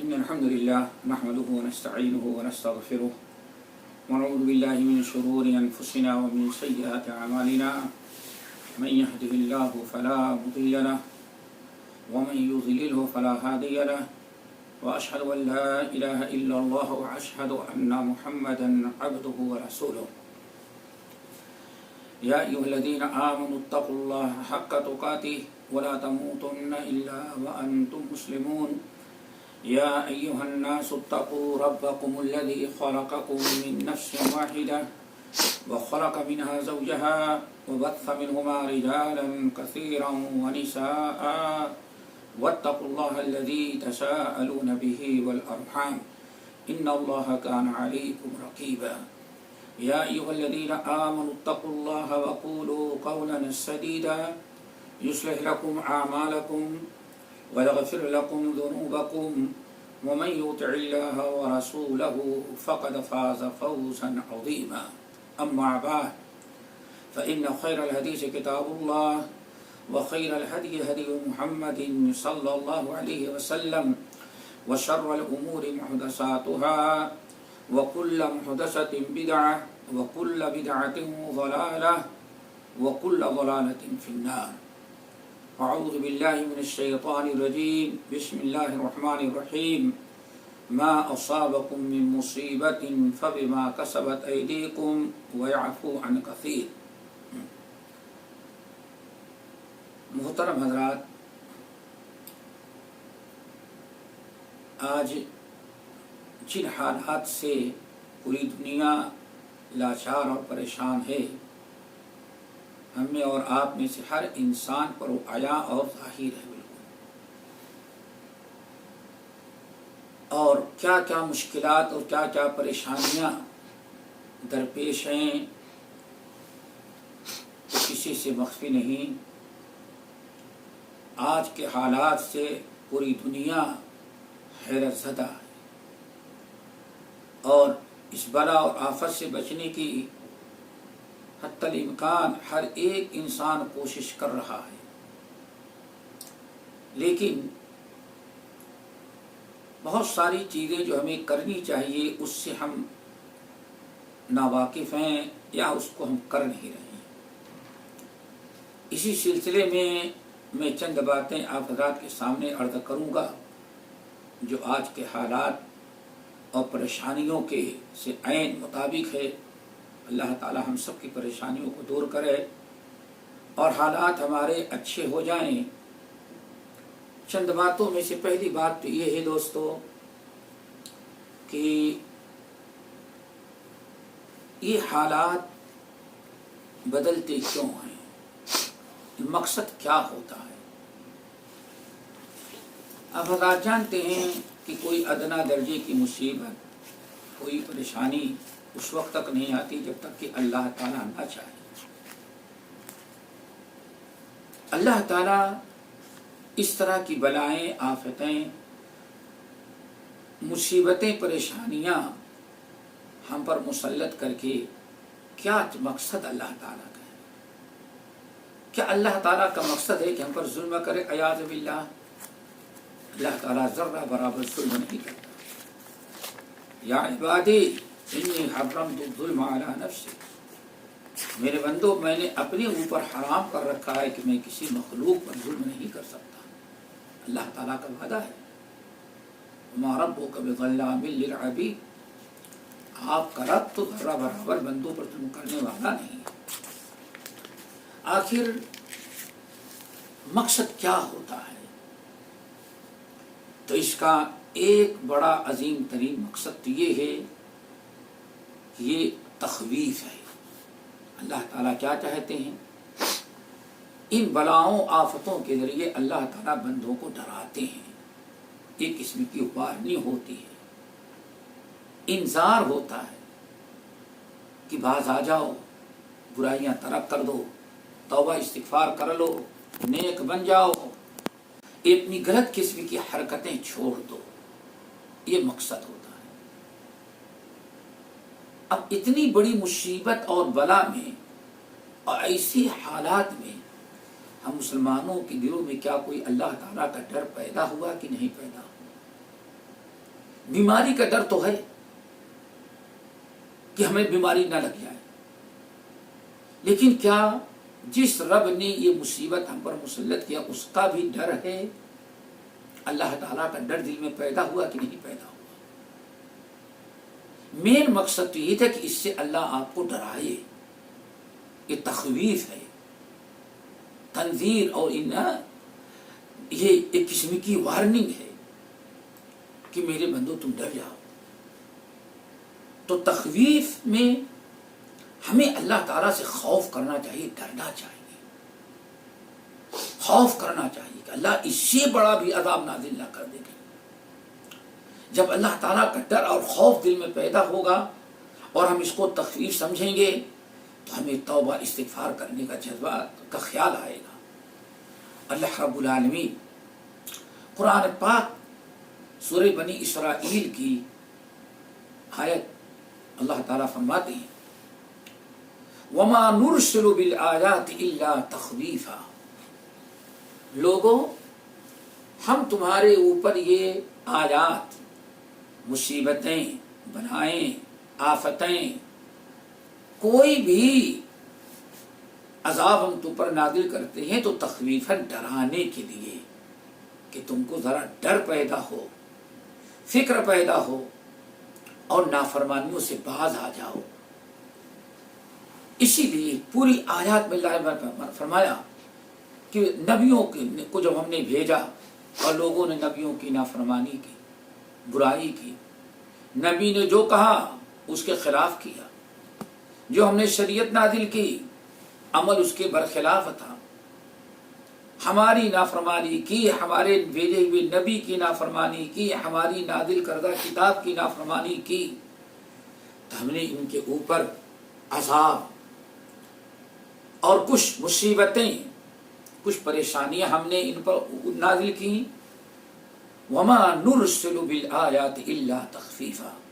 إن الحمد لله نحمده ونستعينه ونستغفره ونعوذ بالله من شرور أنفسنا ومن سيئات أعمالنا من يهده الله فلا مضل له ومن يضلله فلا هادي له وأشهد أن لا إله إلا الله وأشهد أن محمدا عبده ورسوله يا أيها الذين آمنوا اتقوا الله حق تقاته ولا تموتن إلا وأنتم مسلمون يا أيها الناس اتقوا ربكم الذي خلقكم من نفس واحدة وخلق منها زوجها وبث منهما رجالا كثيرا ونساء واتقوا الله الذي تساءلون به والأرحام إن الله كان عليكم رقيبا يا أيها الذين آمنوا اتقوا الله وقولوا قولا سديدا يصلح لكم أعمالكم ويغفر لكم ذنوبكم ومن يطع الله ورسوله فقد فاز فوزا عظيما أما بعد فإن خير الحديث كتاب الله وخير الهدي هدي محمد صلى الله عليه وسلم وشر الأمور محدثاتها وكل محدثة بدعة وكل بدعة ضلالة وكل ضلالة في النار. أعوذ بالله من الشيطان الرجيم. بسم الله الرحمن الرحيم. ما أصابكم من مصيبة فبما كسبت أيديكم ويعفو عن كثير. محترم حضرات، آج جن حالات سے پوری دنیا لاچار اور پریشان ہے، ہم میں اور آپ میں سے ہر انسان پر وہ عیا اور ظاہر ہے بالکل. اور کیا کیا مشکلات اور کیا کیا پریشانیاں درپیش ہیں کسی سے مخفی نہیں. آج کے حالات سے پوری دنیا حیرت زدہ ہے اور اس بلا اور آفت سے بچنے کی حتی الامکان ہر ایک انسان کوشش کر رہا ہے، لیکن بہت ساری چیزیں جو ہمیں کرنی چاہیے اس سے ہم ناواقف ہیں یا اس کو ہم کر نہیں رہے ہیں. اسی سلسلے میں چند باتیں آپ حضرات کے سامنے عرض کروں گا جو آج کے حالات اور پریشانیوں کے سے عین مطابق ہے. اللہ تعالی ہم سب کی پریشانیوں کو دور کرے اور حالات ہمارے اچھے ہو جائیں. چند باتوں میں سے پہلی بات تو یہ ہے دوستو کہ یہ حالات بدلتے کیوں ہیں، مقصد کیا ہوتا ہے. اب حضرات جانتے ہیں کہ کوئی ادنا درجے کی مصیبت، کوئی پریشانی اس وقت تک نہیں آتی جب تک کہ اللہ تعالیٰ نہ چاہے. اللہ تعالیٰ اس طرح کی بلائیں، آفتیں، مصیبتیں، پریشانیاں ہم پر مسلط کر کے کیا مقصد اللہ تعالیٰ کا ہے؟ کیا اللہ تعالیٰ کا مقصد ہے کہ ہم پر ظلم کرے؟ اعاذ باللہ. اللہ تعالیٰ ذرہ برابر ظلم نہیں کرتا. یا عبادی انی حرمت الظلم علی نفسی، میرے بندو میں نے اپنے اوپر حرام کر رکھا ہے کہ میں کسی مخلوق پر ظلم نہیں کر سکتا. اللہ تعالیٰ کا وعدہ ہے وما ربک بظلام للعبید، آپ کا رب تو ذرہ برابر بندوں پر ظلم کرنے والا نہیں. آخر مقصد کیا ہوتا ہے؟ تو اس کا ایک بڑا عظیم ترین مقصد تو یہ ہے، یہ تخویف ہے. اللہ تعالیٰ کیا چاہتے ہیں؟ ان بلاؤں آفتوں کے ذریعے اللہ تعالیٰ بندوں کو ڈراتے ہیں. ایک قسم کی وارننگ ہوتی ہے، انذار ہوتا ہے کہ باز آ جاؤ، برائیاں ترک کر دو، توبہ استغفار کر لو، نیک بن جاؤ، اپنی غلط قسم کی حرکتیں چھوڑ دو. یہ مقصد ہوتا ہے. اب اتنی بڑی مصیبت اور بلا میں اور ایسی حالات میں ہم مسلمانوں کے دلوں میں کیا کوئی اللہ تعالیٰ کا ڈر پیدا ہوا کہ نہیں پیدا ہوا؟ بیماری کا ڈر تو ہے کہ ہمیں بیماری نہ لگ جائے، لیکن کیا جس رب نے یہ مصیبت ہم پر مسلط کیا اس کا بھی ڈر ہے؟ اللہ تعالیٰ کا ڈر دل میں پیدا ہوا کہ نہیں پیدا ہوا؟ مین مقصد تو یہ تھا کہ اس سے اللہ آپ کو ڈرائے، یہ تخویف ہے، تنذیر، اور یہ ایک قسم کی وارننگ ہے کہ میرے بندو تم ڈر جاؤ۔ تو تخویف میں ہمیں اللہ تعالیٰ سے خوف کرنا چاہیے، ڈرنا چاہیے، خوف کرنا چاہیے کہ اللہ اس سے بڑا بھی عذاب نازل نہ کر دے گا۔ جب اللہ تعالیٰ کا ڈر اور خوف دل میں پیدا ہوگا اور ہم اس کو تخفیف سمجھیں گے تو ہمیں توبہ استغفار کرنے کا جذبہ کا خیال آئے گا۔ اللہ رب العالمین قرآن پاک سورہ بنی اسرائیل کی آیت اللہ تعالیٰ فرماتے ہیں وَمَا نُرْسِلُ بِالْآيَاتِ إِلَّا تَخْوِيفًا، لوگوں ہم تمہارے اوپر یہ آیات، مصیبتیں، بلائیں، آفتیں، کوئی بھی عذاب ہم تم پر نازل کرتے ہیں تو تخویفاً ڈرانے کے لیے کہ تم کو ذرا ڈر پیدا ہو، فکر پیدا ہو اور نافرمانیوں سے باز آ جاؤ۔ اسی لیے پوری آیات میں اللہ نے فرمایا کہ نبیوں کو جب ہم نے بھیجا اور لوگوں نے نبیوں کی نافرمانی کی، برائی کی، نبی نے جو کہا اس کے خلاف کیا، جو ہم نے شریعت نازل کی عمل اس کے برخلاف تھا، ہماری نافرمانی کی، ہمارے بھیجے ہوئے نبی کی نافرمانی کی، ہماری نازل کردہ کتاب کی نافرمانی کی، تو ہم نے ان کے اوپر عذاب اور کچھ مصیبتیں، کچھ پریشانیاں ہم نے ان پر نازل کی۔ وَمَا نُرْسِلُ بِالْآيَاتِ إِلَّا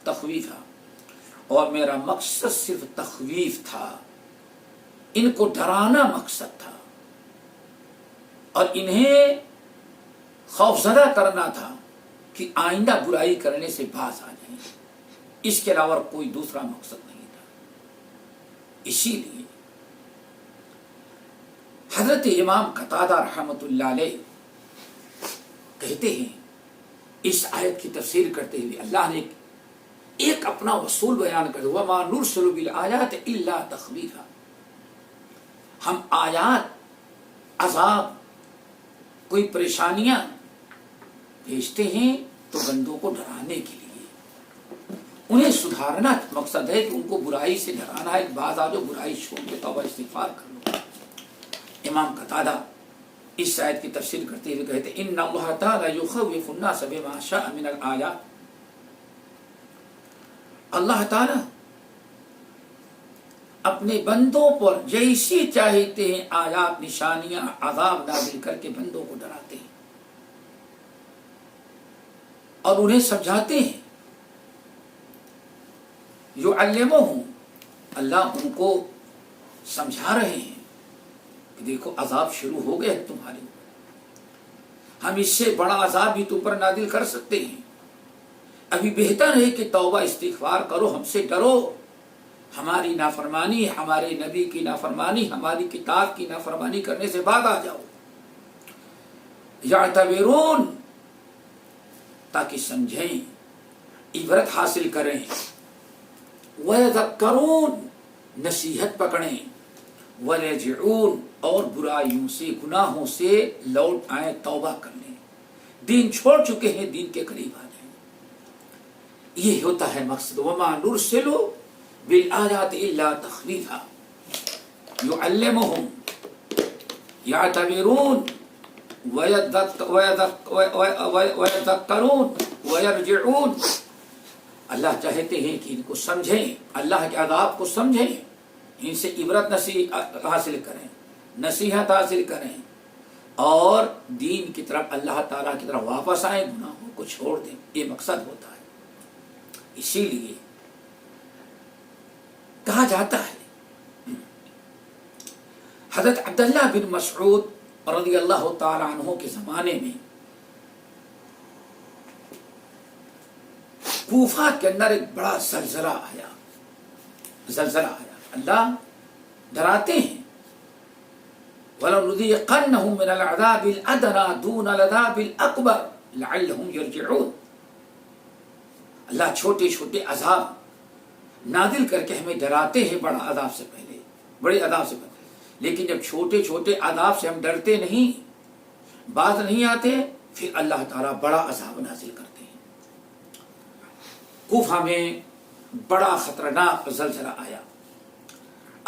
تَخْوِيفًا، اور میرا مقصد صرف تخویف تھا، ان کو ڈرانا مقصد تھا اور انہیں خوفزدہ کرنا تھا کہ آئندہ برائی کرنے سے باز آ جائیں، اس کے علاوہ کوئی دوسرا مقصد نہیں تھا۔ اسی لیے حضرت امام قتادہ رحمۃ اللہ علیہ کہتے ہیں، اس آیت کی تفسیر کرتے ہوئے اللہ نے ایک اپنا اصول بیان کر دیا، وَمَا نُرْسِلُ بِالْآيَاتِ إِلَّا تَخْوِيفًا، ہم آیات، عذاب، کوئی پریشانیاں بھیجتے ہیں تو بندوں کو ڈرانے کے لیے، انہیں سدھارنا مقصد ہے کہ ان کو برائی سے ڈرانا ہے، بعض آ جو برائی چھوڑ کے توبہ استغفار کر لو۔ امام قتادہ اس آیت کی تفسیر کرتے ہوئے کہتے ہیں ان اللہ تعالی یخوف الناس بما شاء من الآیات، اللہ تعالی اپنے بندوں پر جیسی چاہتے ہیں آیات، نشانیاں، عذاب نازل کر کے بندوں کو ڈراتے ہیں اور انہیں سمجھاتے ہیں۔ یعلمہم، اللہ ان کو سمجھا رہے ہیں کہ دیکھو عذاب شروع ہو گئے تمہارے اوپر، ہم اس سے بڑا عذاب بھی تم پر نازل کر سکتے ہیں، ابھی بہتر ہے کہ توبہ استغفار کرو، ہم سے ڈرو، ہماری نافرمانی، ہمارے نبی کی نافرمانی، ہماری کتاب کی نافرمانی کرنے سے باز آ جاؤ۔ یعتبرون، تاکہ سمجھیں، عبرت حاصل کریں، وَيَذَكَّرُونَ، نصیحت پکڑیں، وَيَرْجِعُونَ، اور برائیوں سے، گناہوں سے لوٹ آئیں، توبہ کر لیں، دین چھوڑ چکے ہیں، دین کے قریب آ جائیں۔ یہ ہوتا ہے مقصد، وَمَا نُرْسِلُ بِالْآيَاتِ إِلَّا تَخْوِيفًا، يُعَلِّمُهُمْ يَعْتَبِرُونَ وَيَذَكَّرُونَ وَيَرْجِعُونَ، اللہ چاہتے ہیں کہ ان کو سمجھیں، اللہ کے عذاب کو سمجھیں، ان سے عبرت حاصل کریں، نصیحت حاصل کریں اور دین کی طرف، اللہ تعالیٰ کی طرف واپس آئیں، گناہوں کو چھوڑ دیں، یہ مقصد ہوتا ہے۔ اسی لیے کہا جاتا ہے حضرت عبداللہ بن مسعود رضی اللہ تعالیٰ عنہ کے زمانے میں کوفہ کے اندر ایک بڑا زلزلہ آیا. اللہ ڈراتے ہیں وَلَنُذِيقَنَّهُم مِّنَ الْعَذَابِ الْأَدْنَىٰ دُونَ الْعَذَابِ الْأَكْبَرِ لَعَلَّهُمْ يَرْجِعُونَ. اللہ چھوٹے چھوٹے عذاب نازل کر کے ہمیں ڈراتے ہیں بڑے عذاب سے پہلے. لیکن جب چھوٹے چھوٹے عذاب سے ہم ڈرتے نہیں، باز نہیں آتے، پھر اللہ تعالیٰ بڑا عذاب نازل کرتے ہیں. کوفہ میں بڑا خطرناک زلزلہ آیا.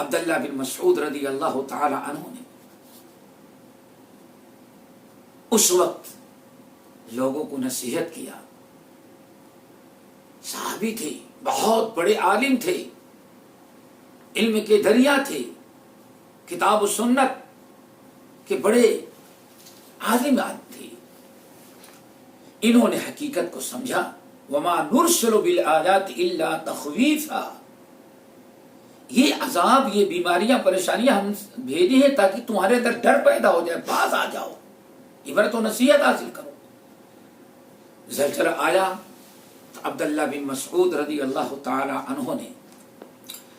عبداللہ بن مسعود رضی اللہ تعالی عنہ نے اس وقت لوگوں کو نصیحت کیا. صحابی تھے، بہت بڑے عالم تھے، علم کے دریا تھے، کتاب و سنت کے بڑے عالم تھے. انہوں نے حقیقت کو سمجھا. وَمَا نُرْسِلُ بِالْآيَاتِ إِلَّا تَخْوِيفًا. یہ عذاب، یہ بیماریاں، پریشانیاں ہم بھیجے ہیں تاکہ تمہارے اندر ڈر پیدا ہو جائے، باز آ جاؤ، عبرت و نصیحت حاصل کرو. زلزلہ آیا تو عبداللہ بن مسعود رضی اللہ تعالی عنہ نے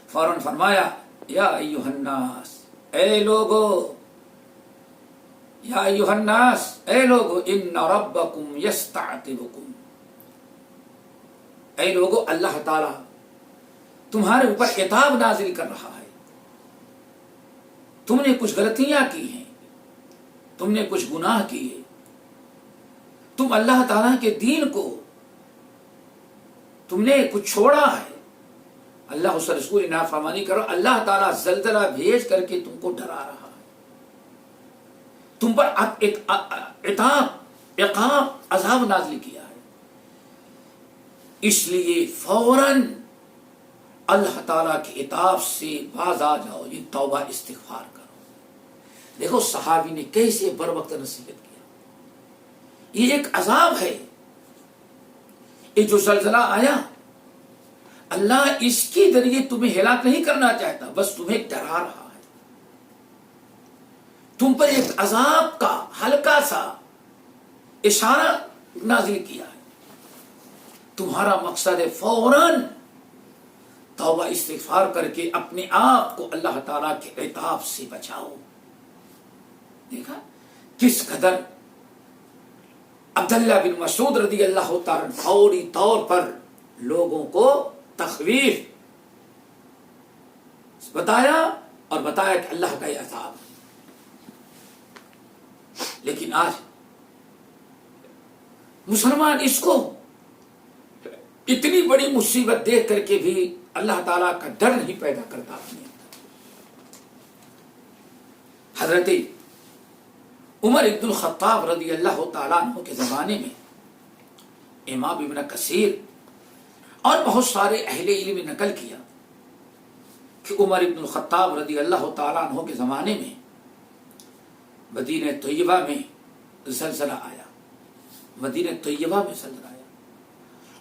فوراً فرمایا یا ایھا الناس، اے لوگو، یا ایھا الناس، اے لوگو، ان ربکم یستعتبکم. اے لوگو، اللہ تعالی تمہارے اوپر عتاب نازل کر رہا ہے. تم نے کچھ غلطیاں کی ہیں، تم نے کچھ گناہ کیے، تم اللہ تعالیٰ کے دین کو تم نے کچھ چھوڑا ہے، اللہ اس رسول نافرمانی کرو. اللہ تعالیٰ زلزلہ بھیج کر کے تم کو ڈرا رہا ہے، تم پر عتاب، عقاب، عذاب نازل کیا ہے. اس لیے فوراً اللہ تعالیٰ کے عتاب سے باز آ جاؤ، یہ توبہ استغفار کرو. دیکھو صحابی نے کیسے بر وقت نصیحت کیا. یہ ایک عذاب ہے، یہ جو زلزلہ آیا، اللہ اس کے ذریعے تمہیں ہلاک نہیں کرنا چاہتا، بس تمہیں ڈرا رہا ہے. تم پر ایک عذاب کا ہلکا سا اشارہ نازل کیا ہے. تمہارا مقصد ہے فوراً توبہ استغفار کر کے اپنے آپ کو اللہ تعالیٰ کے عتاب سے بچاؤ. دیکھا کس قدر عبداللہ بن مسعود رضی اللہ تعالیٰ فوری طور پر لوگوں کو تخویف بتایا اور بتایا کہ اللہ کا یہ عذاب. لیکن آج مسلمان اس کو اتنی بڑی مصیبت دیکھ کر کے بھی اللہ تعالیٰ کا ڈر نہیں پیدا کرتا اپنے اندر. حضرت عمر ابن الخطاب رضی اللہ تعالیٰ عنہ کے زمانے میں امام ابن کثیر اور بہت سارے اہل علم نے نقل کیا کہ عمر ابن الخطاب رضی اللہ تعالیٰ عنہ کے زمانے میں مدینہ طیبہ میں زلزلہ آیا. مدینہ طیبہ میں زلزلہ آیا.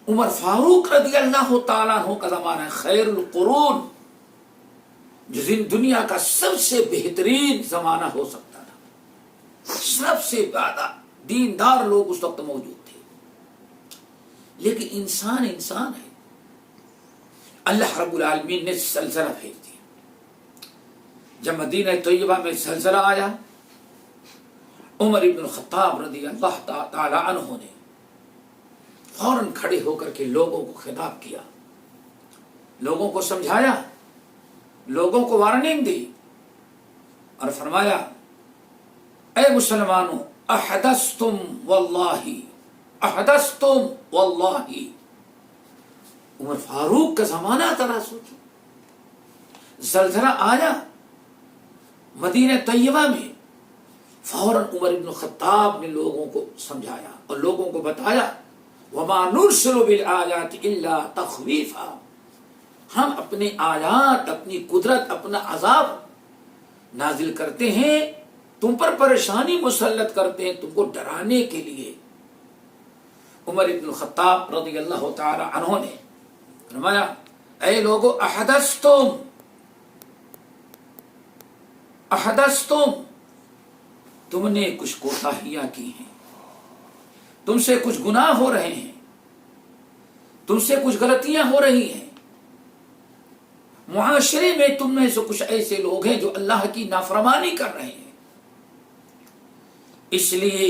عمر فاروق رضی اللہ تعالیٰ عنہ کا زمانہ ہے، خیر القرون، جو دنیا کا سب سے بہترین زمانہ ہو سکتا تھا. سب سے زیادہ دیندار لوگ اس وقت موجود تھے. لیکن انسان ہے. اللہ رب العالمین نے زلزلہ بھیج دیا. جب مدینہ طیبہ میں زلزلہ آیا، عمر ابن الخطاب رضی اللہ تعالی عنہ نے فوراً کھڑے ہو کر کے لوگوں کو خطاب کیا، لوگوں کو سمجھایا، لوگوں کو وارننگ دی اور فرمایا اے مسلمانوں، احدثتم واللہ. عمر فاروق کا زمانہ ترا سوچو، زلزلہ آیا مدینہ طیبہ میں، فوراً عمر بن الخطاب نے لوگوں کو سمجھایا اور لوگوں کو بتایا وَمَا نُرْسِلُ بِالْآيَاتِ إِلَّا تَخْوِيفًا. ہم اپنے آیات، اپنی قدرت، اپنا عذاب نازل کرتے ہیں، تم پر پریشانی مسلط کرتے ہیں، تم کو ڈرانے کے لیے. عمر ابن الخطاب رضی اللہ تعالی عنہ نے فرمایا اے لوگو، احدثتم، تم نے کچھ کوتاہیاں کی ہیں، تم سے کچھ گناہ ہو رہے ہیں. تم سے کچھ غلطیاں ہو رہی ہیں، معاشرے میں تم میں سے کچھ ایسے لوگ ہیں جو اللہ کی نافرمانی کر رہے ہیں، اس لیے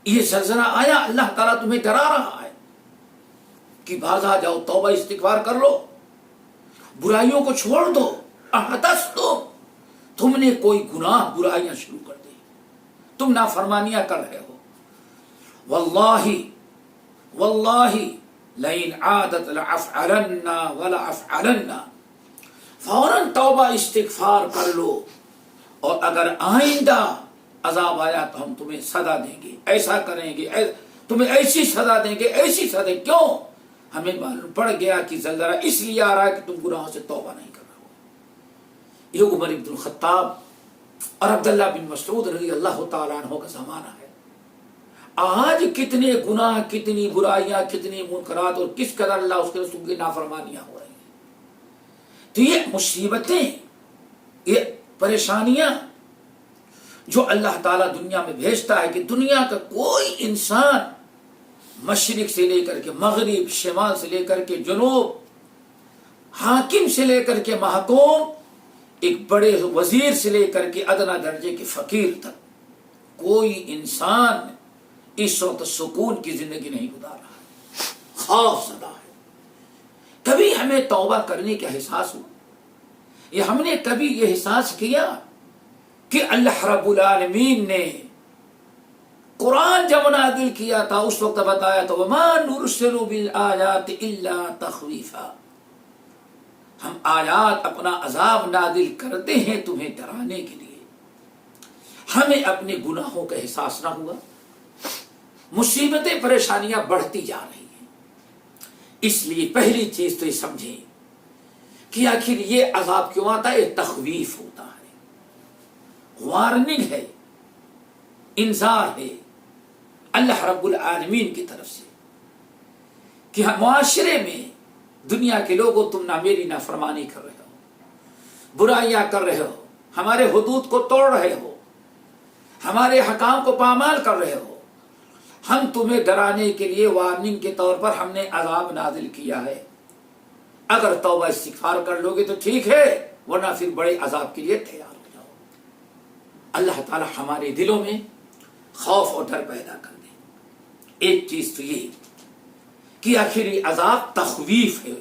یہ زلزلہ آیا، اللہ تعالیٰ تمہیں ڈرا رہا ہے کہ باز آ جاؤ، توبہ استغفار کر لو، برائیوں کو چھوڑ دو، احدثتم، تم نے کوئی گناہ برائیاں شروع کر دی، تم نافرمانیاں کر رہے ہو، واللہ لئن عادت لافعلن ولافعلن، فوراً توبہ استغفار کر لو، اور اگر آئندہ عذاب آیا تو ہم تمہیں سزا دیں گے، ایسا کریں گے، تمہیں ایسی سزا دیں گے، ایسی سزا، کیوں؟ ہمیں معلوم پڑ گیا کہ زلزلہ اس لیے آ رہا ہے کہ تم گناہوں سے توبہ نہیں کر رہے ہو۔ یہ عمر بن الخطاب اور عبداللہ بن مسعود رضی اللہ تعالیٰ عنہ کا زمانہ ہے۔ آج کتنے گناہ، کتنی برائیاں، کتنی منکرات، اور کس قدر اللہ اس کے رسول کی نافرمانیاں ہو رہی ہیں۔ تو یہ مصیبتیں، یہ پریشانیاں جو اللہ تعالیٰ دنیا میں بھیجتا ہے، کہ دنیا کا کوئی انسان مشرق سے لے کر کے مغرب، شمال سے لے کر کے جنوب، حاکم سے لے کر کے محکوم، ایک بڑے وزیر سے لے کر کے ادنا درجے کے فقیر تک، کوئی انسان اس وقت سکون کی زندگی نہیں گزار رہا ہے، خوف زدہ ہے۔ کبھی ہمیں توبہ کرنے کا احساس ہوا، یہ ہم نے کبھی یہ احساس کیا کہ اللہ رب العالمین نے قرآن جب نازل کیا تھا اس وقت بتایا تو وما نرسل بالآیات الا تخویفا، ہم آیات، اپنا عذاب نازل کرتے ہیں تمہیں ڈرانے کے لیے۔ ہمیں اپنے گناہوں کا احساس نہ ہوا، مصیبتیں، پریشانیاں بڑھتی جا رہی ہیں۔ اس لیے پہلی چیز تو یہ سمجھیں کہ آخر یہ عذاب کیوں آتا ہے؟ تخویف ہوتا ہے، وارننگ ہے، انذار ہے اللہ رب العالمین کی طرف سے کہ معاشرے میں، دنیا کے لوگوں، تم نہ میری نافرمانی کر رہے ہو، برائیاں کر رہے ہو، ہمارے حدود کو توڑ رہے ہو، ہمارے حکام کو پامال کر رہے ہو، ہم تمہیں ڈرانے کے لیے وارننگ کے طور پر ہم نے عذاب نازل کیا ہے، اگر توبہ استغفار کر لو گے تو ٹھیک ہے، ورنہ پھر بڑے عذاب کے لیے تیار ہو جاؤ۔ اللہ تعالی ہمارے دلوں میں خوف اور ڈر پیدا کر دے۔ ایک چیز تو یہ کہ آخری عذاب تخویف ہے،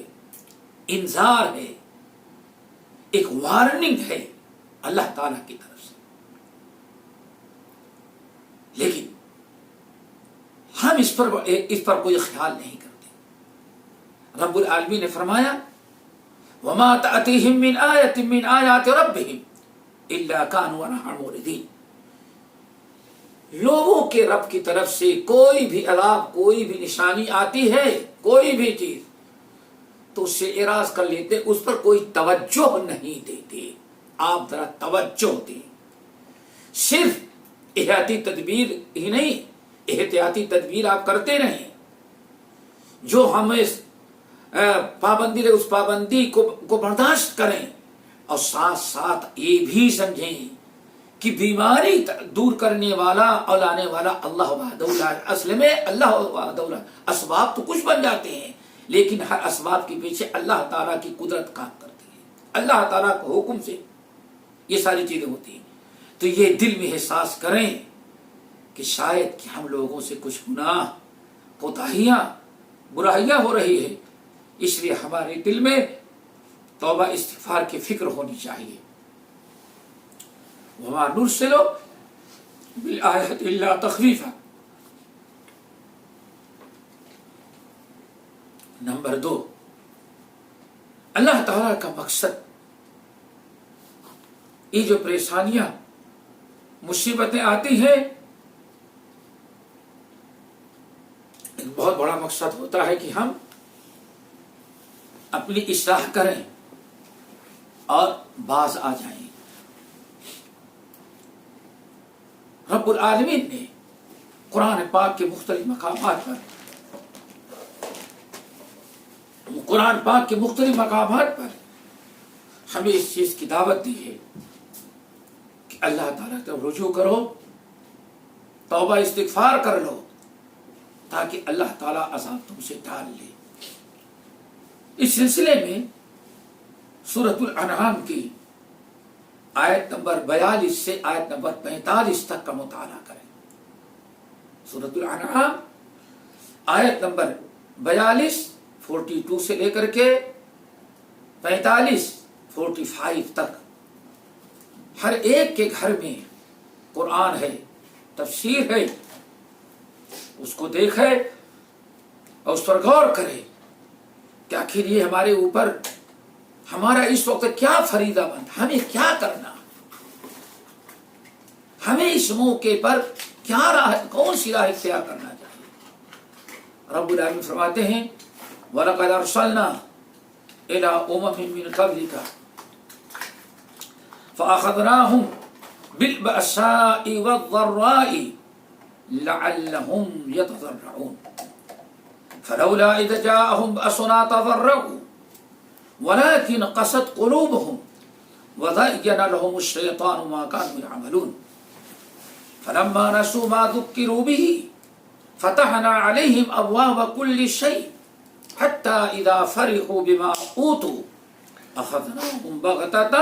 انذار ہے، ایک وارننگ ہے اللہ تعالی کی طرف سے، لیکن ہم اس پر کوئی خیال نہیں کرتے۔ رب العالمین نے فرمایا وما تأتيهم من آية من آيات ربهم إلا كانوا عنها معرضين، لوگوں کے رب کی طرف سے کوئی بھی عذاب، کوئی بھی نشانی آتی ہے، کوئی بھی چیز، تو اس سے اعراض کر لیتے، اس پر کوئی توجہ نہیں دیتے۔ آپ ذرا توجہ دیں، صرف احتیاطی تدبیر ہی نہیں، احتیاطی تدبیر آپ کرتے رہیں، جو ہمیں پابندی ہے اس پابندی کو برداشت کریں، اور ساتھ ساتھ یہ بھی سمجھیں کہ بیماری دور کرنے والا اور لانے والا اللہ وحدہ لا، اصل میں اللہ وحدہ لا، اسباب تو کچھ بن جاتے ہیں لیکن ہر اسباب کے پیچھے اللہ تعالیٰ کی قدرت کام کرتی ہے، اللہ تعالیٰ کے حکم سے یہ ساری چیزیں ہوتی ہیں۔ تو یہ دل میں احساس کریں کہ شاید کہ ہم لوگوں سے کچھ گناہ، کوتاہیاں، برائیاں ہو رہی ہے، اس لیے ہمارے دل میں توبہ استغفار کی فکر ہونی چاہیے۔ وما نرسل بالآیات الا تخویفا۔ نمبر 2، اللہ تعالی کا مقصد، یہ جو پریشانیاں، مصیبتیں آتی ہیں، ایک بہت بڑا مقصد ہوتا ہے کہ ہم اپنی اصلاح کریں اور باز آ جائیں۔ رب العالمین نے قرآن پاک کے مختلف مقامات پر ہمیں اس چیز کی دعوت دی ہے کہ اللہ تعالیٰ کی طرف رجوع کرو، توبہ استغفار کر لو، تاکہ اللہ تعالیٰ عذاب تم سے ٹال لے۔ اس سلسلے میں سورۃ الانعام کی آیت نمبر 42 سے آیت نمبر 45 تک کا مطالعہ کریں۔ سورۃ الانعام آیت نمبر 42 سے لے کر کے 45 تک ہر ایک کے گھر میں قرآن ہے، تفسیر ہے، اس کو دیکھے اور اس پر غور کرے کہ آخر یہ ہمارے اوپر ہمارا اس وقت کیا فریضہ بند، ہمیں کیا کرنا، ہمیں اس موقع پر کیا راہ، کون سی راہ اختیار کرنا چاہیے۔ رب العالمین فرماتے ہیں وَلَقَدْ أَرْسَلْنَا إِلَىٰ أُمَمٍ مِّن قَبْلِكَ فَأَخَذْنَاهُمْ بِالْبَأْسَاءِ وَالضَّرَّاءِ لَعَلَّهُمْ يَتَضَرَّعُونَ فَلَوْلَا إِذْ جَاءَهُمْ بَأْسُنَا تَضَرَّعُوا وَلَكِنْ قَسَتْ قُلُوبُهُمْ وَزَيَّنَ لَهُمُ الشَّيْطَانُ مَا كَانُوا يَعْمَلُونَ فَلَمَّا نَسُوا مَا ذُكِّرُوا بِهِ فَتَحْنَا عَلَيْهِمْ أَبْوَابَ كُلِّ شَيْءٍ حَتَّى إِذَا فَرِحُوا بِمَا أُوتُوا أَخَذْنَاهُمْ بَغْتَةً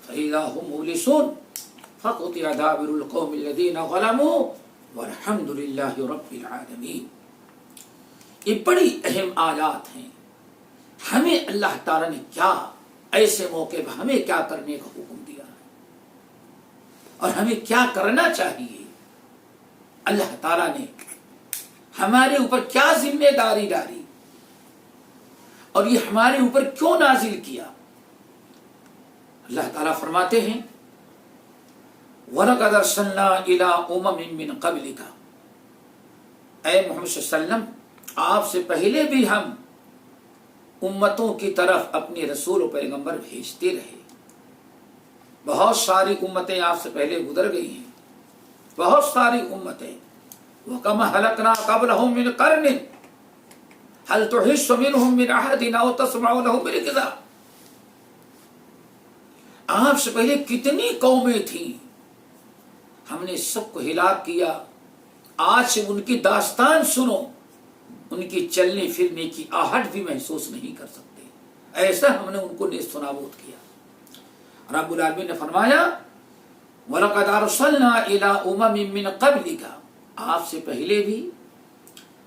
فَإِذَا هُمْ مُبْلِسُونَ فَقُطِعَ دَابِرُ الْقَوْمِ الَّذِينَ ظَلَمُوا وَالْحَمْدُ لِلَّهِ رَبِّ الْعَالَمِينَ۔ یہ بڑی اہم آیات ہیں۔ ہمیں اللہ تعالیٰ نے کیا ایسے موقع پر ہمیں کیا کرنے کا حکم دیا ہے اور ہمیں کیا کرنا چاہیے۔ اللہ تعالیٰ نے ہمارے اوپر کیا ذمہ داری ڈالی اور یہ ہمارے اوپر کیوں نازل کیا۔ اللہ تعالیٰ فرماتے ہیں وَلَقَدْ أَرْسَلْنَا إِلَىٰ أُمَمٍ مِّن قَبْلِكَ، اے محمد صلی اللہ علیہ وسلم آپ سے پہلے بھی ہم امتوں کی طرف اپنے رسول و پیغمبر بھیجتے رہے۔ بہت ساری امتیں آپ سے پہلے گزر گئی ہیں، بہت ساری امتیں۔ وَكَمْ أَهْلَكْنَا قَبْلَهُم مِّن قَرْنٍ هَلْ تُحِسُّ مِنْهُم مِّنْ أَحَدٍ أَوْ تَسْمَعُ لَهُمْ رِكْزًا۔ آپ سے پہلے کتنی قومیں تھیں، ہم نے سب کو ہلاک کیا۔ آج سے ان کی داستان سنو، ان کی چلنے پھرنے کی آہٹ بھی محسوس نہیں کر سکتے، ایسا ہم نے ان کو نیست و نابود کیا۔ رب العالمین نے فرمایا وَلَقَدْ أَرْسَلْنَا إِلَىٰ أُمَمٍ مِّن قَبْلِكَ، آپ سے پہلے بھی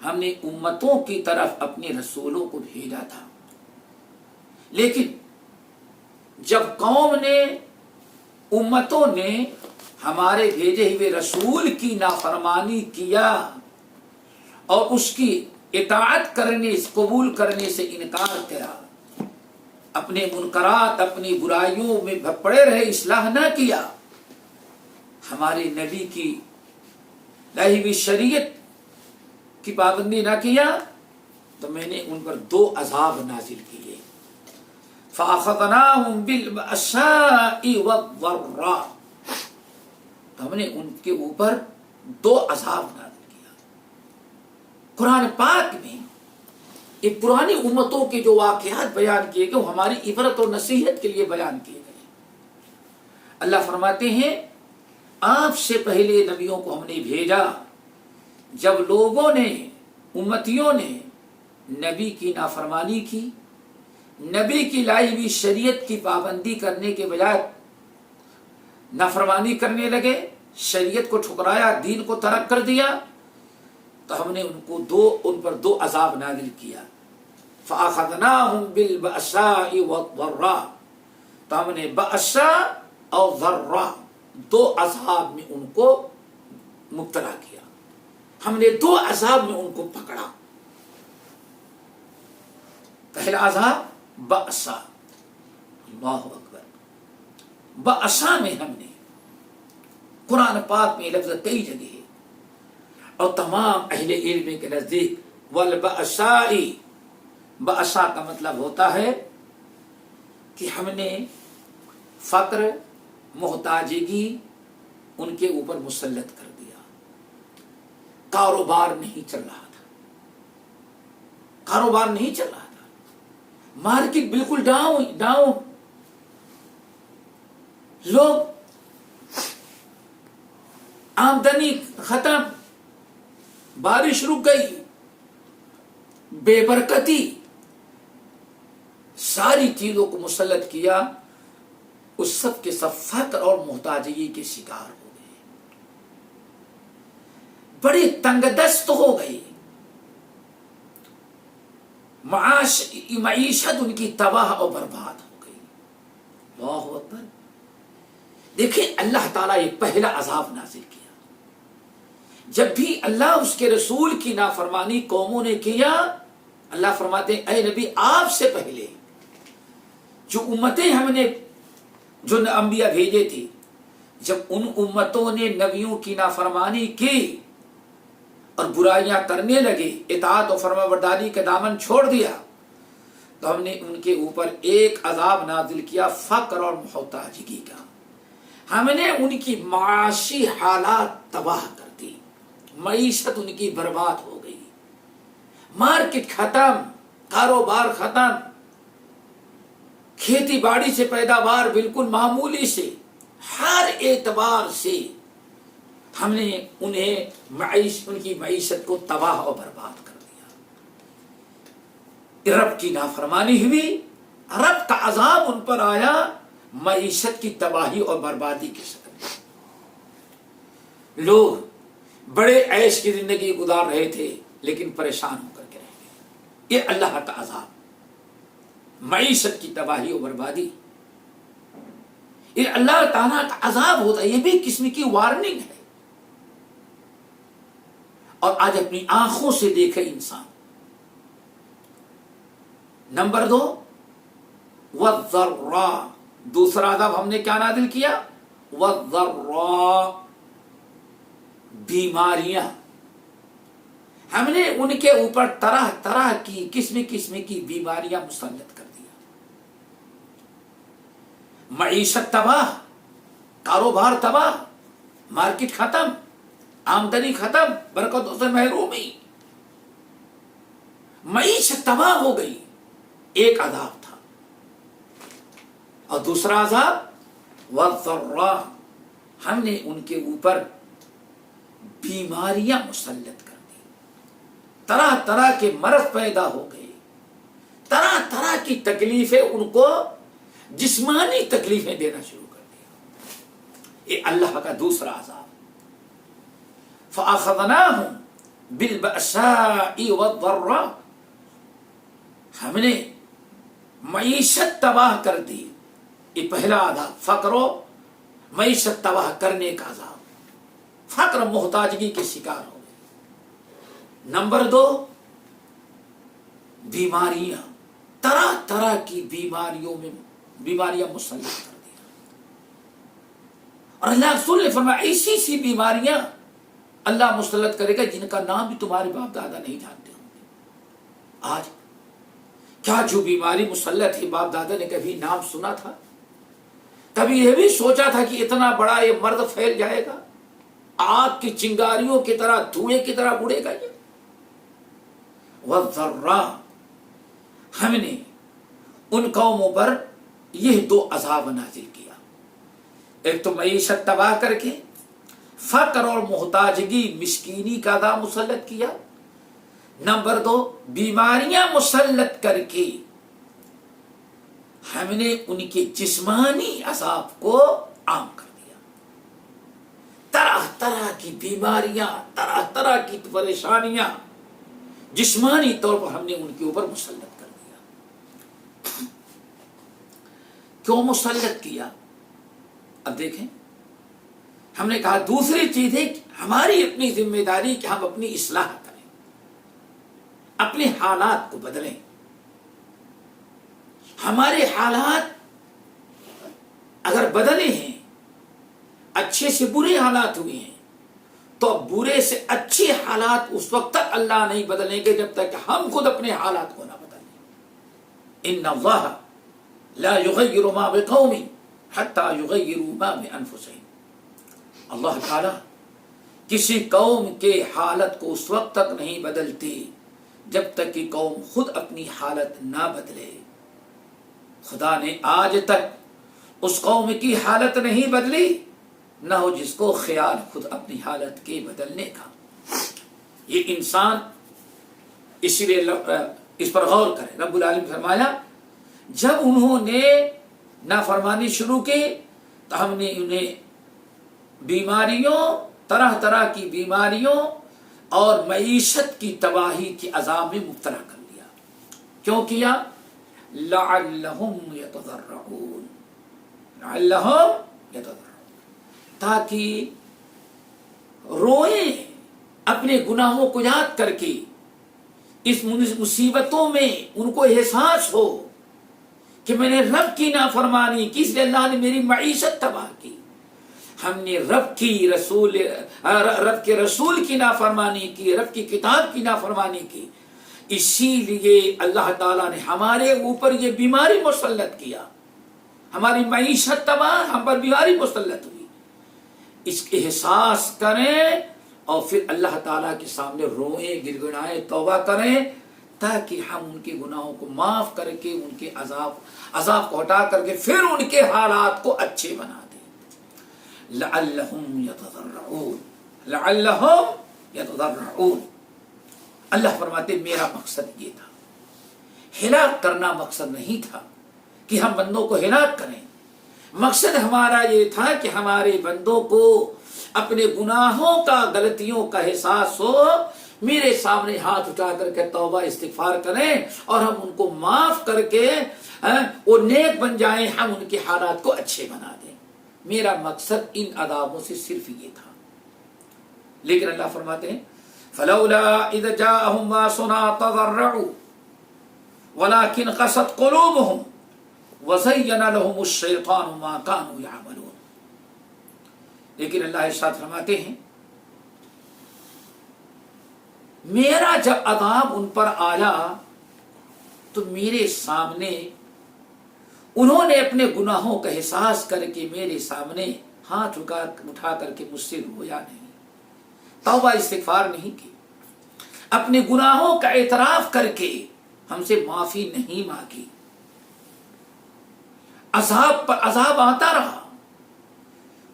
ہم نے امتوں کی طرف اپنے رسولوں کو بھیجا تھا، لیکن جب قوم نے، امتوں نے ہمارے بھیجے ہوئے رسول کی نافرمانی کیا اور اس کی اطاعت کرنے، قبول کرنے سے انکار کیا، اپنے منکرات، اپنی برائیوں میں پڑے رہے، اصلاح نہ کیا، ہمارے نبی کی لائی ہوئی شریعت کی پابندی نہ کیا، تو میں نے ان پر 2 عذاب نازل کیے۔ فَأَخَذْنَاهُمْ بِالْبَأْسَاءِ وَالضَّرَّاءِ، تو ہم نے ان کے اوپر 2 عذاب نازل کیا۔ قرآن پاک میں یہ پرانی امتوں کے جو واقعات بیان کیے گئے وہ ہماری عبرت اور نصیحت کے لیے بیان کیے گئے۔ اللہ فرماتے ہیں آپ سے پہلے نبیوں کو ہم نے بھیجا، جب لوگوں نے، امتیوں نے نبی کی نافرمانی کی، نبی کی لائی ہوئی شریعت کی پابندی کرنے کے بجائے نافرمانی کرنے لگے، شریعت کو ٹھکرایا، دین کو ترک کر دیا، تو ہم نے ان پر 2 عذاب نازل کیا۔ فَأَخَذْنَاهُمْ بِالْبَأْسَاءِ وَالضَّرَّاءِ، تو ہم نے بأسا اور ضرّا 2 عذاب میں ان کو مبتلا کیا، ہم نے 2 عذاب میں ان کو پکڑا۔ پہلا عذاب بأسا، اللہ اکبر، بأسا میں ہم نے، قرآن پاک میں لفظ کئی جگہ ہے اور تمام اہل علم کے نزدیک والبأسائی، بأسا کا مطلب ہوتا ہے کہ ہم نے فقر، محتاجگی ان کے اوپر مسلط کر دیا، کاروبار نہیں چل رہا تھا، کاروبار نہیں چل رہا تھا، مارکیٹ بالکل ڈاؤن، لوگ آمدنی ختم، بارش رک گئی، بے برکتی، ساری چیزوں کو مسلط کیا، اس سب کے سب فقر اور محتاجگی کے شکار ہو گئے، بڑے تنگ دست ہو گئے، معیشت ان کی تباہ اور برباد ہو گئی۔ اللہ اکبر! دیکھیں اللہ تعالیٰ یہ پہلا عذاب نازل کیا۔ جب بھی اللہ اس کے رسول کی نافرمانی قوموں نے کیا، اللہ فرماتے ہیں اے نبی آپ سے پہلے جو امتیں ہم نے جو انبیاء بھیجے تھے، جب ان امتوں نے نبیوں کی نافرمانی کی اور برائیاں کرنے لگے، اطاعت و فرمانبرداری کا دامن چھوڑ دیا، تو ہم نے ان کے اوپر ایک عذاب نازل کیا، فقر اور محتاجگی کا۔ ہم نے ان کی معاشی حالات تباہ کر دی، معیشت ان کی برباد ہو گئی، مارکیٹ ختم، کاروبار ختم، کھیتی باڑی سے پیداوار بالکل معمولی سے، ہر اعتبار سے ہم نے انہیں ان کی معیشت کو تباہ اور برباد کر دیا۔ رب کی نافرمانی ہوئی، رب کا عذاب ان پر آیا، معیشت کی تباہی اور بربادی کی شکل میں۔ لوگ بڑے عیش کی زندگی گزار رہے تھے لیکن پریشان ہو کر کے رہ گئے۔ یہ اللہ کا عذاب، معیشت کی تباہی اور بربادی، یہ اللہ تعالیٰ کا عذاب ہوتا ہے، یہ بھی قسم کی وارننگ ہے۔ اور آج اپنی آنکھوں سے دیکھے انسان۔ نمبر 2 وَالضَّرَّاء، دوسرا عذاب ہم نے کیا نازل کیا؟ وَالضَّرَّاء، بیماریاں، ہم نے ان کے اوپر طرح طرح کی قسم کی بیماریاں مسلط کر دیا۔ معیشت تباہ، کاروبار تباہ، مارکیٹ ختم، آمدنی ختم، برکتوں سے محرومی، معیشت تباہ ہو گئی، ایک عذاب تھا۔ اور دوسرا عذاب وَالضَّرَّاء، ہم نے ان کے اوپر بیماریاں مسلط کر دی، طرح طرح کے مرض پیدا ہو گئے، طرح طرح کی تکلیفیں، ان کو جسمانی تکلیفیں دینا شروع کر دیا۔ یہ اللہ کا دوسرا عذاب۔ فَأَخَذْنَاهُمْ بِالْبَأْسَاءِ وَالضَّرَّاءِ، ہم نے معیشت تباہ کر دی، یہ پہلا عذاب، فقر و معیشت تباہ کرنے کا عذاب، فقر محتاجگی کے شکار ہو گئے۔ نمبر 2 بیماریاں، طرح طرح کی بیماریاں مسلط کر دیا۔ اور اللہ رسول نے فرمایا ایسی بیماریاں اللہ مسلط کرے گا جن کا نام بھی تمہارے باپ دادا نہیں جانتے ہوں گے۔ آج کیا جو بیماری مسلط ہے باپ دادا نے کبھی نام سنا تھا؟ کبھی یہ بھی سوچا تھا کہ اتنا بڑا یہ مرض پھیل جائے گا، آگ کی چنگاریوں کی طرح، دھوئیں کی طرح اڑے گا یہ؟ وَالضَّرَّاء، ہم نے ان قوموں پر یہ 2 عذاب نازل کیا، ایک تو معیشت تباہ کر کے فقر اور محتاجگی مسکینی کا عذاب مسلط کیا، نمبر 2 بیماریاں مسلط کر کے ہم نے ان کے جسمانی عذاب کو عام کر دیا۔ طرح طرح کی بیماریاں، طرح طرح کی پریشانیاں جسمانی طور پر ہم نے ان کے اوپر مسلط کر دیا۔ کیوں مسلط کیا؟ اب دیکھیں، ہم نے کہا دوسری چیز ہے کہ ہماری اپنی ذمہ داری کہ ہم اپنی اصلاح کریں، اپنے حالات کو بدلیں۔ ہمارے حالات اگر بدلے ہیں، اچھے سے برے حالات ہوئے ہیں، تو برے سے اچھے حالات اس وقت تک اللہ نہیں بدلیں گے جب تک ہم خود اپنے حالات کو نہ بدلیں۔ ان اللہ لا یغیر ما بقوم حتی یغیروا ما بانفسہم، اللہ تعالی کسی قوم کے حالت کو اس وقت تک نہیں بدلتے جب تک کہ قوم خود اپنی حالت نہ بدلے۔ خدا نے آج تک اس قوم کی حالت نہیں بدلی، نہ ہو جس کو خیال خود اپنی حالت کے بدلنے کا۔ یہ انسان اسی لیے اس پر غور کرے۔ رب العالمین فرمایا جب انہوں نے نافرمانی شروع کی تو ہم نے انہیں بیماریوں، طرح طرح کی بیماریوں اور معیشت کی تباہی کے عذاب میں مبتلا کر دیا۔ کیوں کیا؟ لعلہم یتضرعون، لعلہم یتضرعون، تاکہ روئیں، اپنے گناہوں کو یاد کر کے، اس مصیبتوں میں ان کو احساس ہو کہ میں نے رب کی نافرمانی کی، اس لیے اللہ نے میری معیشت تباہ کی۔ ہم نے رب کے رسول کی نافرمانی کی، رب کی کتاب کی نافرمانی کی، اسی لیے اللہ تعالیٰ نے ہمارے اوپر یہ بیماری مسلط کیا، ہماری معیشت تباہ، ہم پر بیماری مسلط ہوئی۔ اس کے احساس کریں اور پھر اللہ تعالیٰ کے سامنے روئیں، گڑگڑائیں، توبہ کریں، تاکہ ہم ان کے گناہوں کو معاف کر کے، ان کے عذاب کو ہٹا کر کے پھر ان کے حالات کو اچھے بنا دیں۔ لعلہم یتضرعون، لعلہم یتضرعون۔ اللہ فرماتے میرا مقصد یہ تھا، ہلاک کرنا مقصد نہیں تھا کہ ہم بندوں کو ہلاک کریں، مقصد ہمارا یہ تھا کہ ہمارے بندوں کو اپنے گناہوں کا، غلطیوں کا احساس ہو، میرے سامنے ہاتھ اٹھا کر کے توبہ استغفار کریں اور ہم ان کو معاف کر کے وہ نیک بن جائیں، ہم ان کے حالات کو اچھے بنا دیں۔ میرا مقصد ان عذابوں سے صرف یہ تھا۔ لیکن اللہ فرماتے ہیں فَلَوْلَا إِذْ جَاءَهُمْ بَأْسُنَا تَضَرَّعُوا وَلَكِنْ قَسَتْ قُلُوبُهُمْ وَزَيَّنَ لَهُمُ الشَّيْطَانُ مَا كَانُوا يَعْمَلُونَ۔ لیکن اللہ ارشاد فرماتے ہیں میرا جب عذاب ان پر آیا تو میرے سامنے انہوں نے اپنے گناہوں کا احساس کر کے میرے سامنے ہاتھ اٹھا کر کے مجھ سے رویا نہیں، توبہ استغفار نہیں کی، اپنے گناہوں کا اعتراف کر کے ہم سے معافی نہیں مانگی۔ عذاب پر عذاب آتا رہا،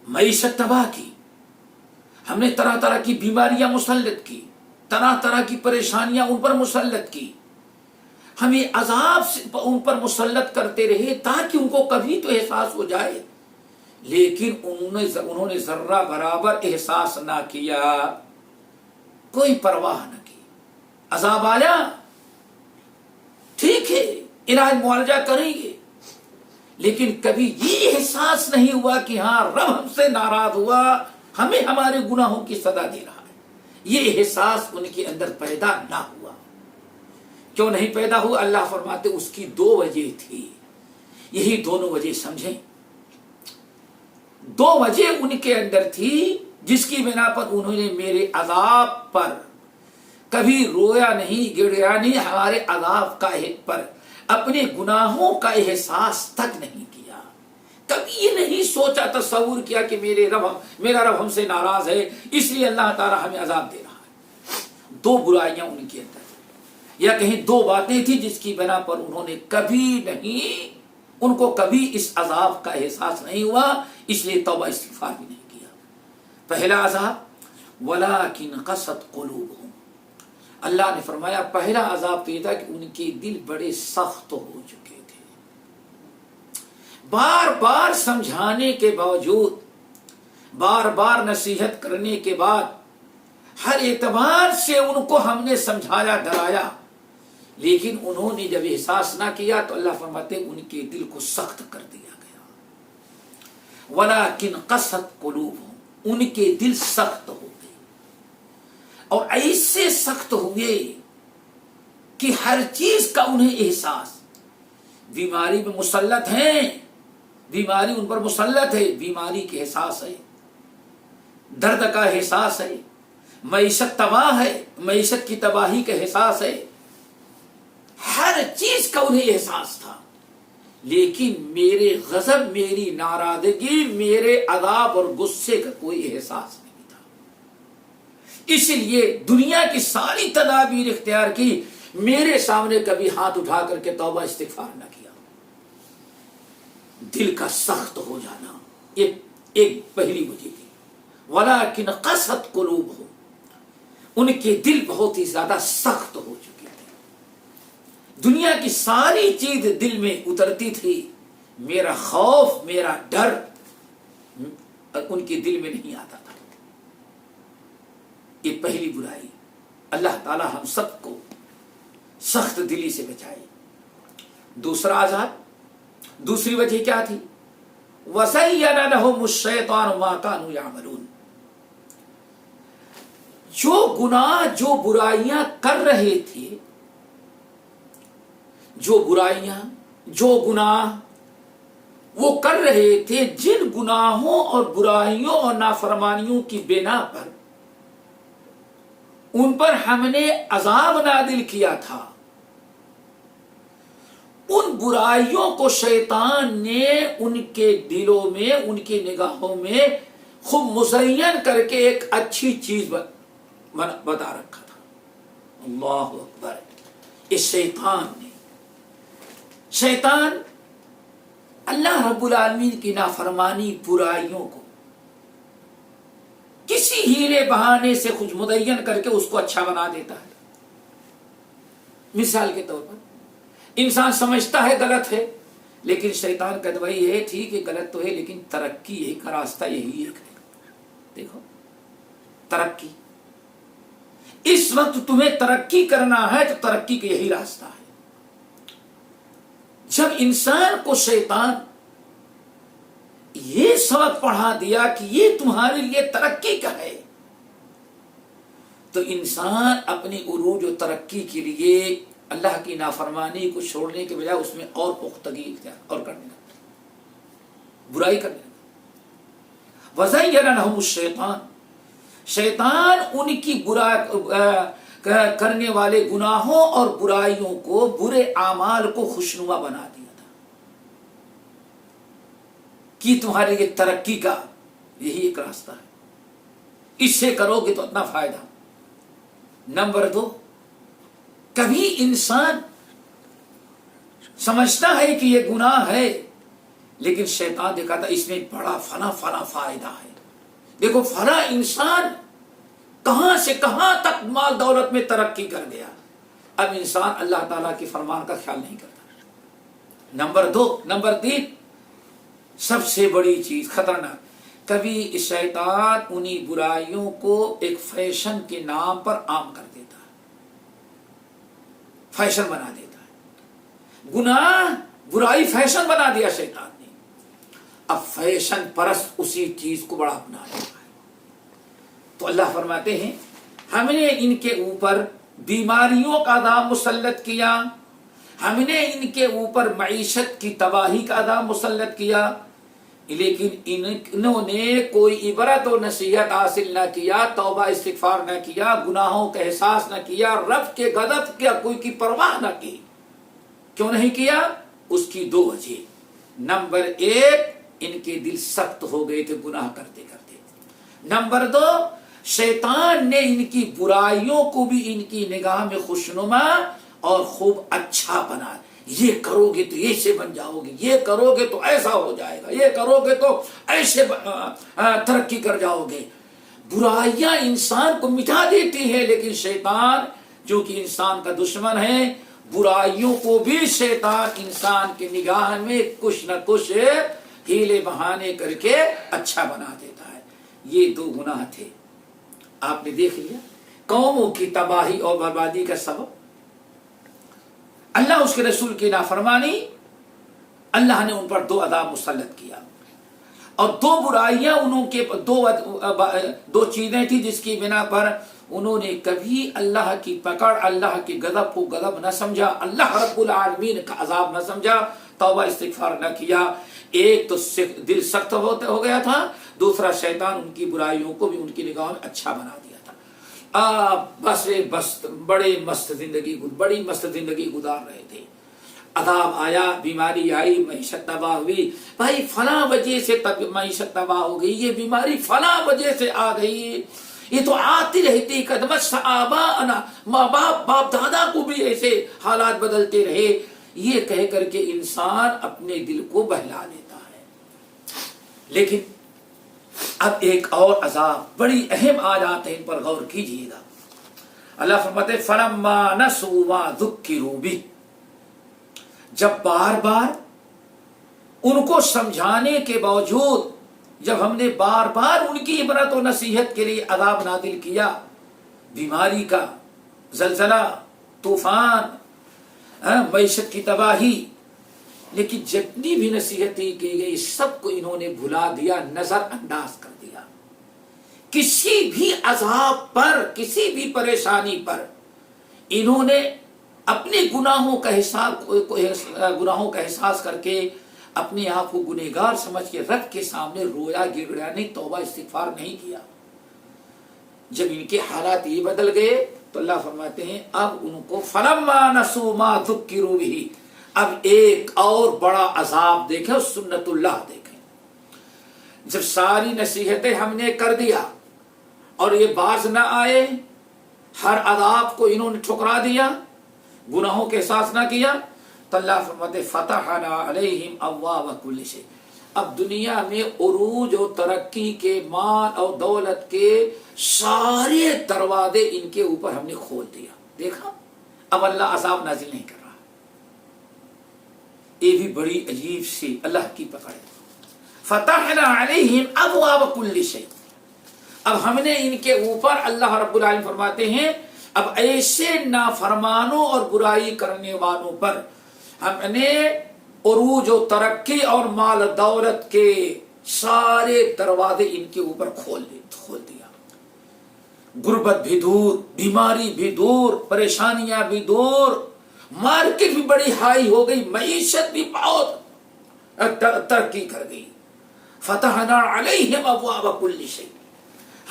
معیشت تباہ کی، ہم نے طرح طرح کی بیماریاں مسلط کی، طرح طرح کی پریشانیاں ان پر مسلط کی، ہمیں عذاب ان پر مسلط کرتے رہے تاکہ ان کو کبھی تو احساس ہو جائے، لیکن انہوں نے ذرہ برابر احساس نہ کیا، کوئی پرواہ نہ کی۔ عذاب آیا، ٹھیک ہے علاج معالجہ کریں گے، لیکن کبھی یہ احساس نہیں ہوا کہ ہاں رب ہم سے ناراض ہوا، ہمیں ہمارے گناہوں کی سزا دے رہا ہے، یہ احساس ان کے اندر پیدا نہ ہوا۔ کیوں نہیں پیدا ہوا؟ اللہ فرماتے اس کی دو وجہ تھی، یہی دونوں وجہ سمجھیں۔ دو وجہ ان کے اندر تھی جس کی بنا پر انہوں نے میرے عذاب پر کبھی رویا نہیں، گڑیا نہیں، ہمارے عذاب کا پر اپنے گناہوں کا احساس تک نہیں کیا، کبھی یہ نہیں سوچا، تصور کیا کہ میرا رب ہم سے ناراض ہے اس لیے اللہ تعالی ہمیں عذاب دے رہا ہے۔ دو برائیاں ان کے اندر، یا کہیں دو باتیں تھی جس کی بنا پر انہوں نے کبھی نہیں، ان کو کبھی اس عذاب کا احساس نہیں ہوا، اس لیے توبہ استغفار بھی نہیں کیا۔ پہلا عذاب وَلَكِنْ قَسَتْ قُلُوبُهُمْ، اللہ نے فرمایا پہلا عذاب تو یہ تھا کہ ان کے دل بڑے سخت ہو چکے تھے، بار بار سمجھانے کے باوجود، بار بار نصیحت کرنے کے بعد، ہر اعتبار سے ان کو ہم نے سمجھایا، ڈرایا، لیکن انہوں نے جب احساس نہ کیا تو اللہ فرماتے ان کے دل کو سخت کر دیا گیا۔ وَلَكِنْ قَسَتْ قُلُوبُهُمْ، ان کے دل سخت ہو گئے، اور ایسے سخت ہوئے کہ ہر چیز کا انہیں احساس، بیماری میں مسلط ہیں، بیماری ان پر مسلط ہے، بیماری کے احساس ہے، درد کا احساس ہے، معیشت تباہ ہے، معیشت کی تباہی کا احساس ہے، ہر چیز کا انہیں احساس تھا، لیکن میرے غضب، میری ناراضگی، میرے عذاب اور غصے کا کوئی احساس نہیں تھا۔ اس لیے دنیا کی ساری تدابیر اختیار کی، میرے سامنے کبھی ہاتھ اٹھا کر کے توبہ استغفار نہ کیا۔ دل کا سخت ہو جانا ایک پہلی وجہ تھی۔ وَلَكِنْ قَسَتْ قُلُوبُهُمْ، ان کے دل بہت ہی زیادہ سخت ہو چکے تھے۔ دنیا کی ساری چیز دل میں اترتی تھی، میرا خوف، میرا ڈر ان کے دل میں نہیں آتا تھا۔ یہ پہلی برائی۔ اللہ تعالی ہم سب کو سخت دلی سے بچائے۔ دوسرا عذاب، دوسری وجہ کیا تھی؟ وَزَيَّنَ لَهُمُ الشَّيْطَانُ مَا كَانُوا يَعْمَلُونَ، جو گناہ، جو برائیاں کر رہے تھے، جو برائیاں، جو گناہ وہ کر رہے تھے، جن گناہوں اور برائیوں اور نافرمانیوں کی بنا پر ان پر ہم نے عذاب نازل کیا تھا، ان برائیوں کو شیطان نے ان کے دلوں میں، ان کی نگاہوں میں خوب مزین کر کے ایک اچھی چیز بتا رکھا تھا۔ اللہ اکبر! اس شیطان اللہ رب العالمین کی نافرمانی، برائیوں کو کسی ہیلے بہانے سے کچھ مدین کر کے اس کو اچھا بنا دیتا ہے۔ مثال کے طور پر انسان سمجھتا ہے غلط ہے، لیکن شیطان کہتا بھائی ہے ٹھیک ہے غلط تو ہے، لیکن ترقی یہی کا راستہ یہی ہے۔ دیکھو ترقی، اس وقت تمہیں ترقی کرنا ہے تو ترقی کا یہی راستہ ہے۔ جب انسان کو شیطان یہ سبق پڑھا دیا کہ یہ تمہارے لیے ترقی کا ہے، تو انسان اپنی عروج و ترقی کے لیے اللہ کی نافرمانی کو چھوڑنے کے بجائے اس میں اور پختگی اختیار اور کرنے لگتا، برائی کرنے لگتا۔ وَزَيَّنَ لَهُمُ الشَّيْطَانُ، شیطان ان کی کرنے والے گناہوں اور برائیوں کو، برے اعمال کو خوشنما بنا دیا تھا کہ تمہارے لیے ترقی کا یہی ایک راستہ ہے، اس سے کرو گے تو اتنا فائدہ۔ نمبر 2، کبھی انسان سمجھتا ہے کہ یہ گناہ ہے، لیکن شیطان دکھاتا اس میں بڑا فلاں فائدہ ہے۔ دیکھو فلاں انسان کہاں سے کہاں تک مال دولت میں ترقی کر گیا، اب انسان اللہ تعالیٰ کے فرمان کا خیال نہیں کرتا۔ نمبر 2، نمبر 3، سب سے بڑی چیز خطرناک، کبھی شیطان انہی برائیوں کو ایک فیشن کے نام پر عام کر دیتا ہے، فیشن بنا دیتا ہے۔ گناہ، برائی فیشن بنا دیا شیطان نے، اب فیشن پرست اسی چیز کو بڑا اپنا لیتا ہے۔ تو اللہ فرماتے ہیں ہم نے ان کے اوپر بیماریوں کا عذاب مسلط کیا، ہم نے ان کے اوپر معیشت کی تباہی کا عذاب مسلط کیا، لیکن انہوں نے کوئی عبرت و نصیحت حاصل نہ کیا، توبہ استغفار نہ کیا، گناہوں کا احساس نہ کیا، رب کے غضب کیا کوئی کی پرواہ نہ کی۔ کیوں نہیں کیا؟ اس کی 2 وجہ۔ نمبر 1، ان کے دل سخت ہو گئے تھے گناہ کرتے کرتے۔ نمبر 2، شیطان نے ان کی برائیوں کو بھی ان کی نگاہ میں خوشنما اور خوب اچھا بنا، یہ کرو گے تو ایسے بن جاؤ گے، یہ کرو گے تو ایسا ہو جائے گا، یہ کرو گے تو ایسے ترقی کر جاؤ گے۔ برائیاں انسان کو مٹا دیتی ہے، لیکن شیطان جو کہ انسان کا دشمن ہے، برائیوں کو بھی شیطان انسان کی نگاہ میں کچھ نہ کچھ ہیلے بہانے کر کے اچھا بنا دیتا ہے۔ یہ 2 گناہ تھے، آپ نے دیکھ لیا، قوموں کی تباہی اور بربادی کا سبب اللہ، اس کے رسول کی نافرمانی، اللہ نے ان پر 2 عذاب مسلط کیا، اور 2 برائیاں انہوں کے 2 چیزیں تھی جس کی بنا پر انہوں نے کبھی اللہ کی پکڑ، اللہ کی غضب کو غضب نہ سمجھا، اللہ رب العالمین کا عذاب نہ سمجھا، توبہ استغفار نہ کیا۔ ایک تو دل سخت ہو گیا تھا، دوسرا شیطان ان کی برائیوں کو بھی ان کی نگاہوں میں اچھا بنا دیا تھا۔ بس بڑی مست زندگی گزار رہے تھے، عذاب آیا، بیماری آئی، معیشت تباہ ہوئی، بھائی فلاں وجہ سے معیشت تباہ ہو گئی، یہ بیماری فلاں وجہ سے آ گئی، یہ تو آتی رہتی قدمت آباءنا، ماں باپ دادا کو بھی ایسے حالات بدلتے رہے، یہ کہہ کر کے انسان اپنے دل کو بہلا لیتا ہے۔ لیکن اب ایک اور عذاب بڑی اہم آیات ہے، ان پر غور کیجیے گا۔ اللہ فرماتے فلما نسوا ما ذکروا بہ، جب بار بار ان کو سمجھانے کے باوجود جب ہم نے بار بار ان کی عبرت و نصیحت کے لیے عذاب نازل کیا، بیماری کا، زلزلہ، طوفان، معیشت کی تباہی، لیکن جتنی بھی نصیحتیں کی گئی سب کو انہوں نے بھلا دیا، نظر انداز کر دیا۔ کسی بھی عذاب پر، کسی بھی پریشانی پر انہوں نے اپنے گناہوں کا احساس کر کے اپنے آپ کو گنہگار سمجھ کے رب کے سامنے رویا گڑگڑایا نہیں، توبہ استغفار نہیں کیا۔ جب ان کے حالات یہ بدل گئے تو اللہ فرماتے ہیں اب ان کو فَلَمَّا نَسُوا مَا ذُكِّرُوا بِهِ، اب ایک اور بڑا عذاب دیکھیں، سنت اللہ دیکھیں۔ جب ساری نصیحتیں ہم نے کر دیا اور یہ باز نہ آئے، ہر عذاب کو انہوں نے ٹھکرا دیا، گناہوں کے احساس نہ کیا، تو اللہ فرماتے فتحنا علیہم ابواب کل شیء، اب دنیا میں عروج و ترقی کے، مال اور دولت کے سارے دروازے ان کے اوپر ہم نے کھول دیا۔ دیکھا اب اللہ عذاب نازل نہیں کر رہا۔ یہ بھی بڑی عجیب سی اللہ کی پکڑ ہے۔ فتحنا علیہم ابواب کل شیء، اب ہم نے ان کے اوپر، اللہ رب العالمین فرماتے ہیں اب ایسے نافرمانوں اور برائی کرنے والوں پر ہم نے عروج و ترقی اور مال دولت کے سارے دروازے ان کے اوپر کھول دیا۔ غربت بھی دور، بیماری بھی دور، پریشانیاں بھی دور، مارکیٹ بھی بڑی ہائی ہو گئی، معیشت بھی بہت ترقی کر گئی۔ فتحنا علیہم ابواب کل شیء،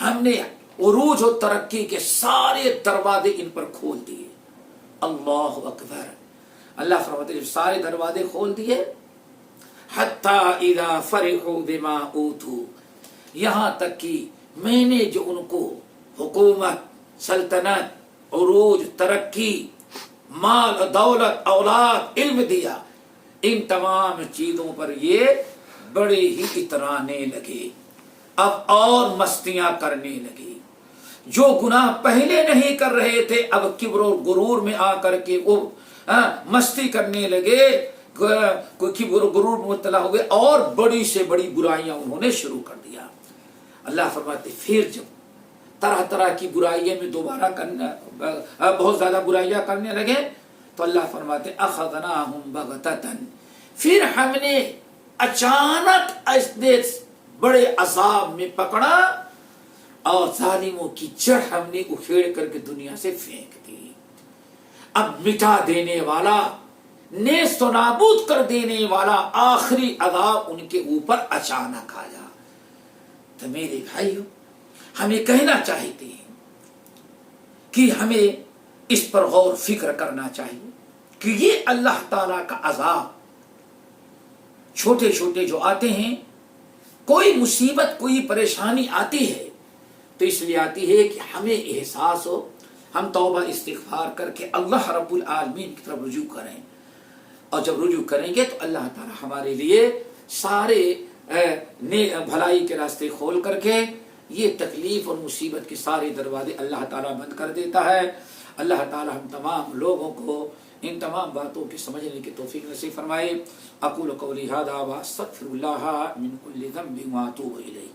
ہم نے عروج و ترقی کے سارے دروازے ان پر کھول دیے۔ اللہ اکبر، اللہ فرماتے جب سارے دروازے کھول دیے، حتی اذا فرحوا بما اوتوا، یہاں تک کہ میں نے جو ان کو حکومت، سلطنت، عروج، ترقی، مال، دولت، اولاد، علم دیا، ان تمام چیزوں پر یہ بڑے ہی اترانے لگے، اب اور مستیاں کرنے لگے۔ جو گناہ پہلے نہیں کر رہے تھے اب کبر و غرور میں آ کر کے وہ مستی کرنے لگے، کوئی کبر و غرور میں مبتلا ہو گئے اور بڑی سے بڑی برائیاں انہوں نے شروع کر دیا۔ اللہ فرماتے پھر جب طرح طرح کی برائیاں میں دوبارہ کرنا، بہت زیادہ برائیاں کرنے لگے، تو اللہ فرماتے اخذناہم بغتۃ، پھر ہم نے اچانک ایسے بڑے عذاب میں پکڑا اور ظالموں کی جڑ ہم نے اکھیڑ کر کے دنیا سے پھینک دی۔ اب مٹا دینے والا، نیست و نابود کر دینے والا آخری عذاب ان کے اوپر اچانک آیا۔ تو میرے بھائیو، ہمیں کہنا چاہتے ہیں کہ ہمیں اس پر غور فکر کرنا چاہیے کہ یہ اللہ تعالی کا عذاب چھوٹے چھوٹے جو آتے ہیں، کوئی مصیبت، کوئی پریشانی آتی ہے تو اس لیے آتی ہے کہ ہمیں احساس ہو، ہم توبہ استغفار کر کے اللہ رب العالمین کی طرف رجوع کریں، اور جب رجوع کریں گے تو اللہ تعالی ہمارے لیے سارے بھلائی کے راستے کھول کر کے یہ تکلیف اور مصیبت کے سارے دروازے اللہ تعالی بند کر دیتا ہے۔ اللہ تعالی ہم تمام لوگوں کو ان تمام باتوں کی سمجھنے کی توفیق نصیب فرمائے۔ اقول قولی ھذا واستغفر اللہ من کل ذنب واتوب الیہ۔